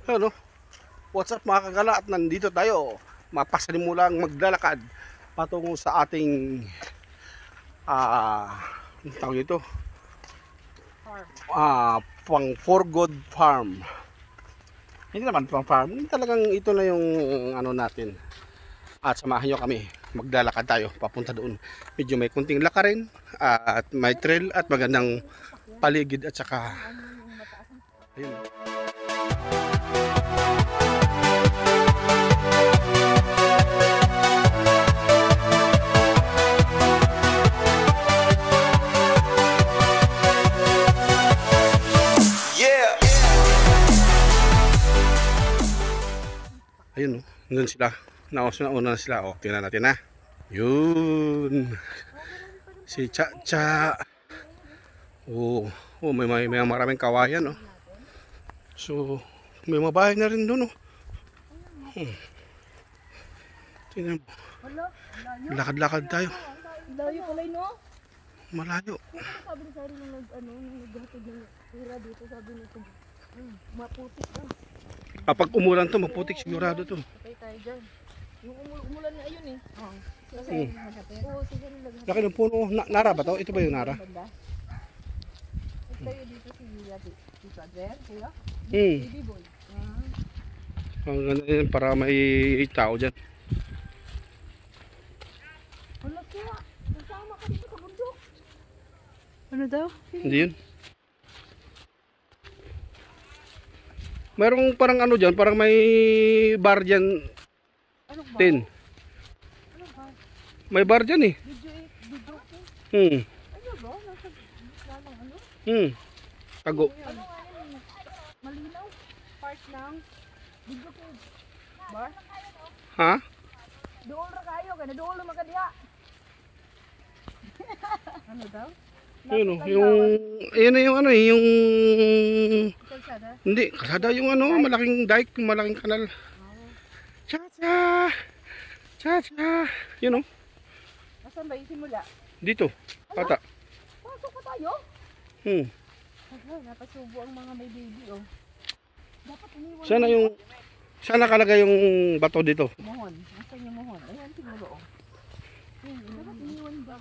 Ano? What's up mga kagala, at nandito tayo. Mapasalimulang maglalakad patungo sa ating ang tawag ito? Pang For Good Farm. Hindi naman pang farm, talagang ito na yung ano natin. At samahan nyo kami, maglalakad tayo papunta doon. Medyo may kunting lakarin at may trail at magandang paligid at saka ayun. Ayun, nandun sila. Nauna na sila. O, tingnan natin ha. Yun. Si Cha-Cha. Oh, may maraming kawayan. Oh. So, may mga bahay na rin doon. Oh. Tingnan mo. Lakad-lakad tayo. Layo pala no? Malayo. Sabi ni Sari nung naghatid ng tira dito, sabi nito, maputik lang. Kapag umulan to, maputik sigurado to. Patay tayo dyan. Yung umulan na ayun eh. Oo. Kasi oo, sige nilagay. Laki ng puno. Nara ba to? Ito ba yung Nara? Tayo dito si Tito Adler, kuya? Hmm. Baby boy. Ang ganda yun para may tao dyan. Wala kaya. Nasama ka dito sa bundok. Ano daw? Hindi yun. Mayroong parang ano dyan, parang may bar dyan. Ano ba? Tin. Ano ba? May bar dyan eh. Video ko. Ano ba? Nasa gitna ng ano? Tago. Ano nga yun? Malinaw. Part ng video ko. Bar? Ha? Doon ra kayo. Kaya doon naman ka diya. Ano daw? Ayun o. Ayun na yung ano eh. Yung... Kalsada? Hindi. Kalsada yung ano. Malaking dike. Malaking kanal. Cha-cha! Cha-cha! Yun o. Nasaan ba yung simula? Dito. Pata. Pasok pa tayo? Napasubo ang mga may baby oh. Dapat iniwan. Sana yung... Sana nakalagay yung bato dito. Mohon. Nasaan yung mohon? Ayan siguro oh. Dapat iniwan ba?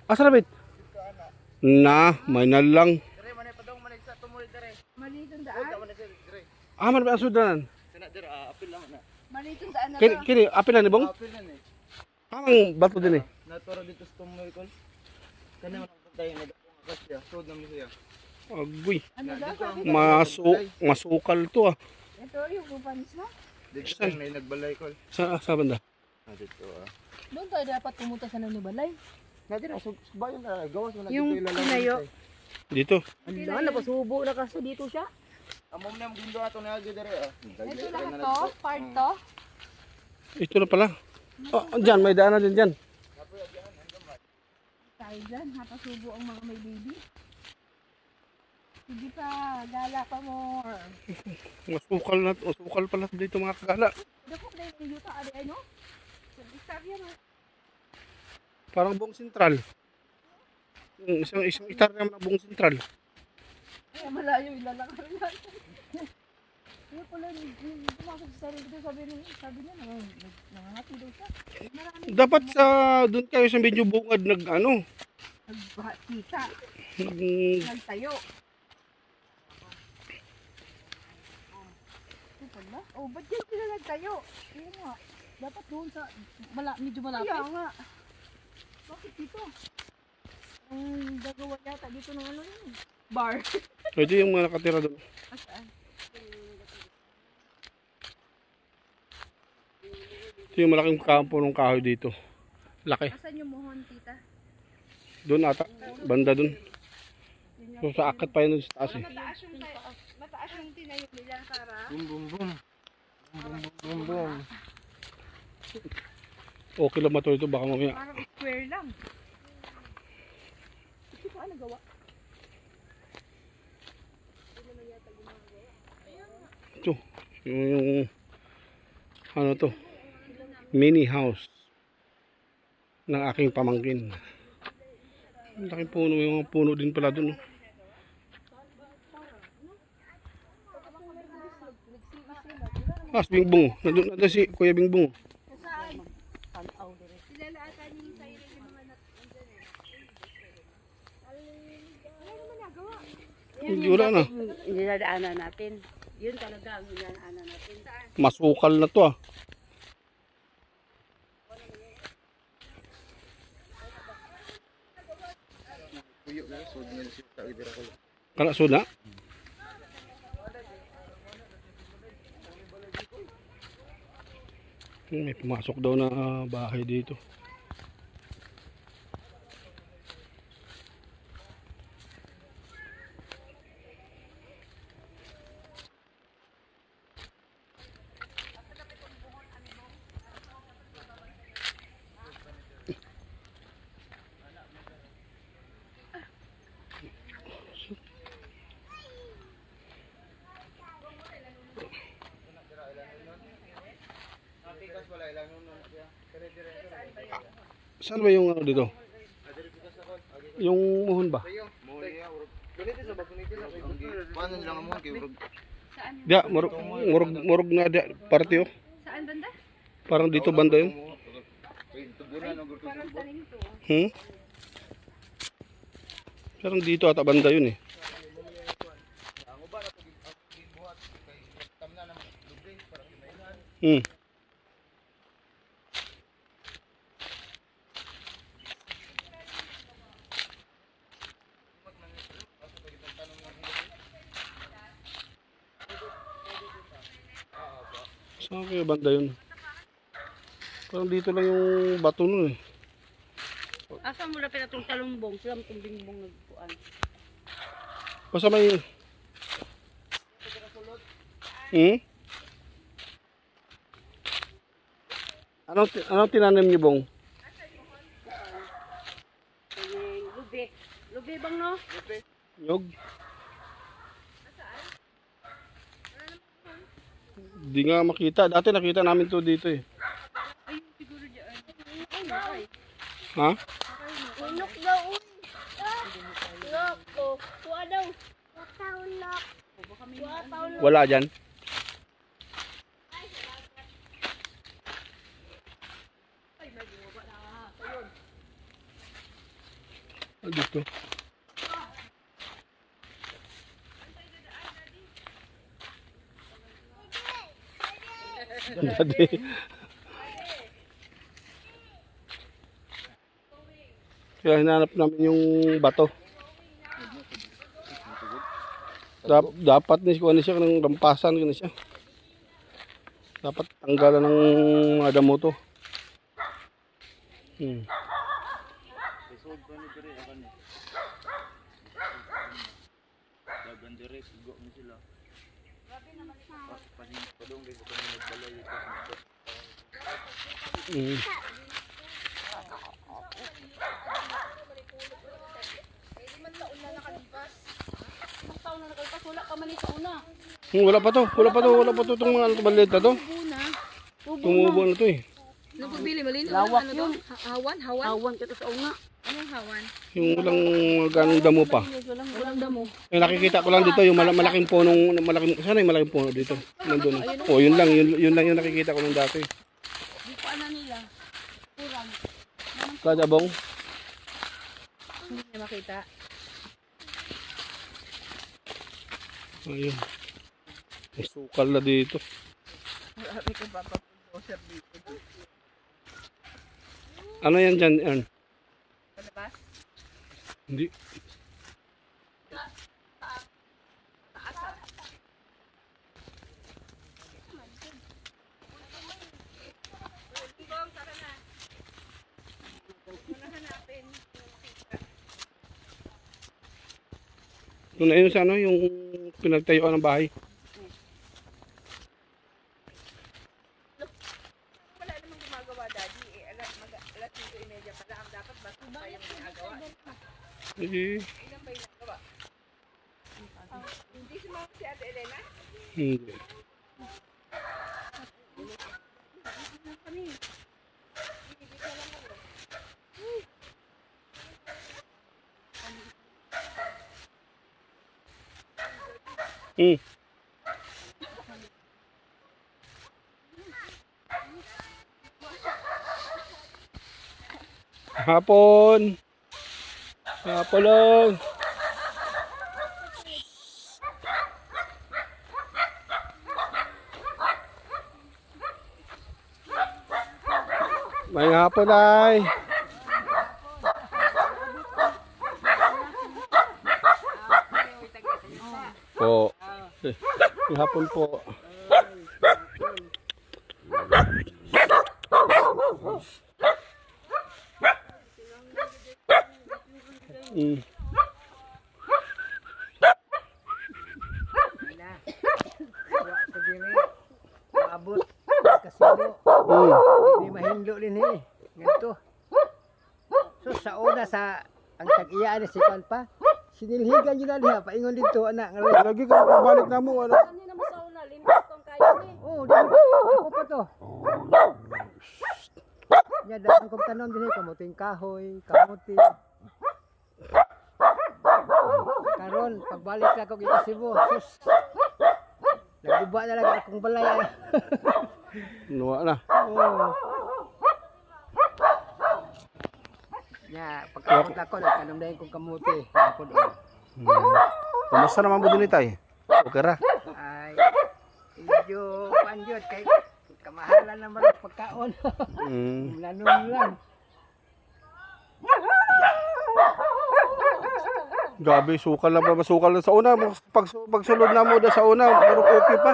Asa na bit? Na, may nalang. Malitong daan? Man ba ang sudanan? Malitong daan na Kini, ba? kini apil na ni Bong? Kamang bato din eh. Naturo dito sa tumoy ko. Kana man ang tayo nag-akas siya. Sud na mo siya. Agoy. Ano daw sabi? Masukal to ah. Ito yung kupanis na? Dito sa may nagbalay ko. Sa banda? Dito Doon tayo dapat pumunta sa Nanubalay. Natin na subayon na gawas mo na Yung dito pinayo. Dito. Ano, napasubo na kasi dito siya. Amom na gindo ato na agi dere. Ito lahat to, part to. Ito na pala. Oh, dyan, may daanan din dyan. Tayo dyan, napasubo ang mga may baby. Sige pa, gala pa more. Masukal pala dito mga kagala. Dako na yung yuta, ay no? Istorya na. Parang buong sentral. Yung isang hektar naman ang buong sentral. Ay, malayo ilalakarin natin. Kaya pala, yung pumasok sa sarili dito, sabi niya, nangangati daw siya. Marami. Dapat sa doon kayo sa medyo bungad nag-ano. Nagkita, Nag, nagtayo. Ito pala. Oh, ba't yan sila nagtayo? Kaya nga, dapat doon sa, medyo malapit. Kaya nga. Bakit dito? Ang gagawa yata dito ng ano yun. Bar. ito yung mga nakatira doon. Asaan? Ito yung malaking kampo ng kahoy dito. Laki. Asan yung mohon, tita? Doon ata. Banda doon. So sa akat pa yun sa taas eh. Mataas yung tinayo nila, Sarah. Bum bum bum. Bum bum. Okay lang ba ito? Baka mamaya. Parang square lang. Ito pa ano gawa? Ito. Yung ano to? Mini house ng aking pamangkin. Ang laking puno. Yung mga puno din pala doon. Ah, si Bingbong. Nandun si Kuya Bingbong. Saan? Tanaw dire. Sila ata yung siren yung mga nandyan eh. Wala naman nagawa. Hindi, wala na. Dinadaanan natin. Yun talaga ang dinadaanan natin. Masukal na to ah. Puyo na, so din siya tayo dira ko. Kana suna. May pumasok daw na bahay dito. Saan ba yung ano dito? Yung muhon ba? Ganito sa baguniti sa kay paano nila nga mo kay urog. Diya, murog na diya, parte oh. Saan banda? Parang dito banda yun. Kay tubunan og Parang taning to. Hmm? Parang dito ata banda yun eh. ang uban na gibuhat kay tamna nang lubre para kinainan. Hmm. Saan kaya banda yun? Parang dito lang yung bato nun eh. Asa mo na pinatong talumbong, silang tong bingbong nagpuan. Basta may... Hmm? Anong tinanim niyo, Bong? Kanyang lubi. Lubi bang no? Nyog? Di nga makita. Dati nakita namin to dito eh. Ayun siguro dyan. Ay, Ha? Unok daw. Unok ko. Kuha daw. Unok. Wala dyan. Ah, dito. Dati. Kaya hinanap namin yung bato. Dapat ni kuha siya ng rampasan ko siya. Dapat tanggalan ng mga damo to. Hmm. Isod pa ni dire akan ni. Dagan dire sigo ni sila. Grabe naman ito. Padung dito kami nagbalay ito. Hmm. Ilang taon na nakalipas, wala ka man sa una. Wala pa to itong mga ano maliit na to. Una. Tumubo na to eh. Napabili mo lino. Lawak Ano yun. to? Hawan? Hawan? Awan ka to sa una. Anong hawan? Yung walang ganong damo pa. Walang damo. Yung nakikita ko lang dito yung malaking punong sana yung malaking puno dito. Nandun. Oh, yun lang yung nakikita ko nung dati. Di pa na nila. Kurang. Kada bong. Hindi niya makita. Ayun. May sukal na dito. Marami kang papapundoser dito. Ano yan dyan, Ern? Palabas? Hindi. Doon na yun sa ano, yung pinagtayuan ng bahay. Wala namang gumagawa, Daddy. Alas 5:30 pa lang. Dapat ba ito tayo ginagawa? Eh, Ilan ba yung nagawa? Hindi sumama si Ate Elena? hindi. Hmm. Hapon. Hapon lang. May hapon ay. Po. May hapon po. Mm. Abot kasino. Hindi mahindo din eh. Ganito. So sa una sa ang tag-iya ni si Pan pa. Sinilhigan yun na niya. Paingon dito anak. Lagi ka balik na mo ano. Ano na masauna, limpas tong kayo ni. Oo, ako pa to. Nya dahil kong tanom din kamuting kahoy, kamuti. Karon pagbalik na ako sa Cebu. Sus. Naguba na lang akong balay. Nuwa na. Oo. Nya pagkakot ako nagtanom dahil kong kamuti. Ako doon. Kamusta naman mo din itay? Okay ra. Ay, medyo panjot kay kamahalan naman ang pagkaon. Lanong lang. Gabi, sukal na ba? Masukal na sa una. Pagsulod na mo na sa una, pero okay pa.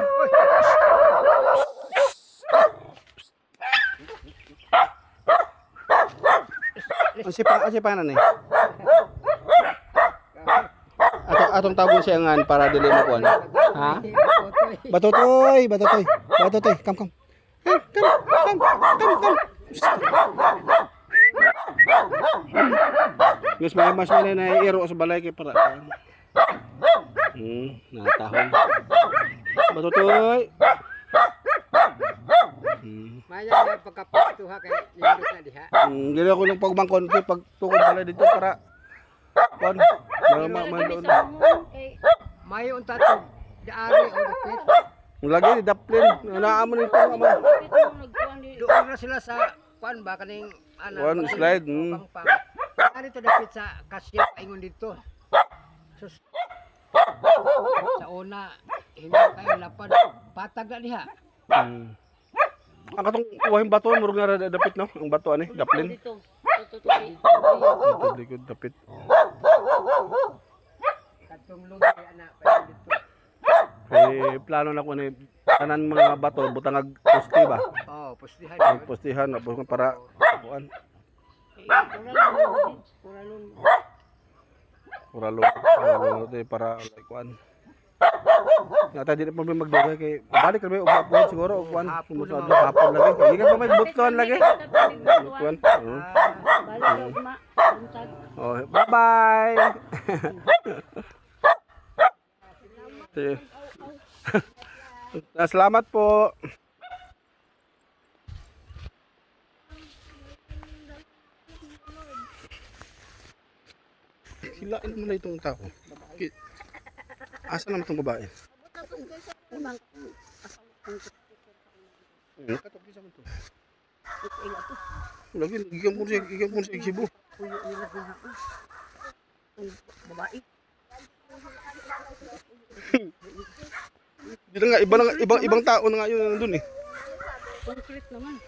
Ang sipangan eh. Atong tabo siya ngan para dili mo kuan. Ha? Batotoy. Come. Guys, mas na iro sa balay kay para. Natahon. Batotoy. Maya na pagkapatuha kay limbot na diha. Dili ako ng pagbangkon kay pagtukod balay dito para kuan. Doon. Mayo unta to daari o dapit. Lagi ni daplin. Naamo nito ama. Doon na sila sa kuan ba kaning Kuan slide. pang. Ari to dapit sa kasya ingon dito. Sus. Sa una hindi kayo lapad patag na diha. Ang katong kuwahing bato murag na dapit no. Ang bato ani daplin. Dito. Likod dapit. Katong lugay ana pa dito. Plano na ko ni tanan mga bato butangag poste ba. Oh, pustihan. Postihan na para kuan. Uralo para like kuan. Nata di na pa magdugay kay balik kami ug siguro ug kuan sumusod hapon lagi. Hindi ka pa may buton lagi. Kuan. Balik ma. Oh, bye-bye. Salamat po. Hilain mo na itong tao. Asa naman itong babae? Katapos sa ito. Lagi, ikan mo siya Cebu. Babae. Dito nga, ibang tao na nga yun nandun eh. Concrete naman.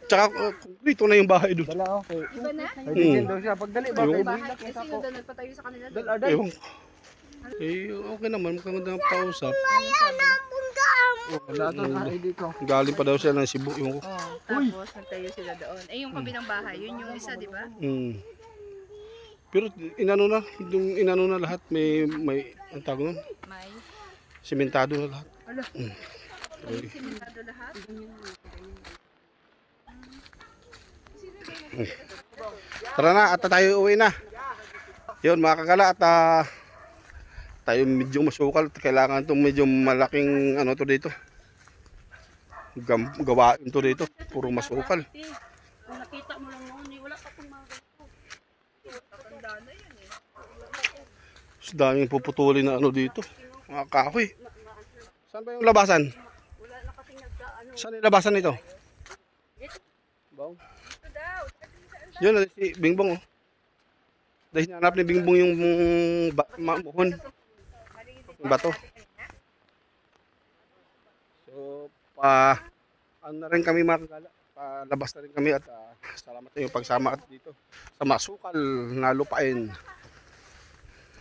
Tsaka konkrito na yung bahay doon. Dala okay. Iba na? Ay daw siya pagdali ba kay Bahay. Kasi yung doon nagpatayo sa kanila. Ewan ko. Okay naman, mukhang magandang pausap. wala to na ID ko. Galing pa daw siya ng Cebu yung ko. Tapos nagtayo sila doon. Eh yung kabilang bahay, yun yung isa, di ba? Pero inano na lahat, may ang tawag nun, May. sementado na lahat. May simentado lahat. Tara na, at tayo uwi na. Yun mga kagala, at tayo medyo masukal. Kailangan itong medyo malaking ano to dito. Gawain to dito. Puro masukal. Kung nakita mo lang noon, wala pa itong mga ganito. Mas daming puputulin na ano dito. Mga kahoy. Saan ba yung labasan? Wala na kasing nagkaano. Saan yung labasan nito? Bong. Yun, si Bingbong, oh. Dahil hinanap ni Bingbong yung muhon. Yung bato. So, ano na rin kami mga kagala. Palabas na rin kami at salamat sa iyong pagsama at dito sa masukal na lupain.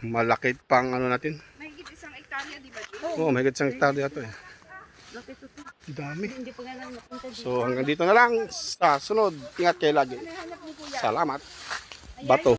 Malakit pang ano natin. Mahigit 1 hektarya, di ba? Oo, may gitsang hektarya ito eh. Lapit ito. Dami. Hindi pa nga lang napunta dito. So hanggang dito na lang sa sunod. Ingat kayo lagi. Salamat. Bato.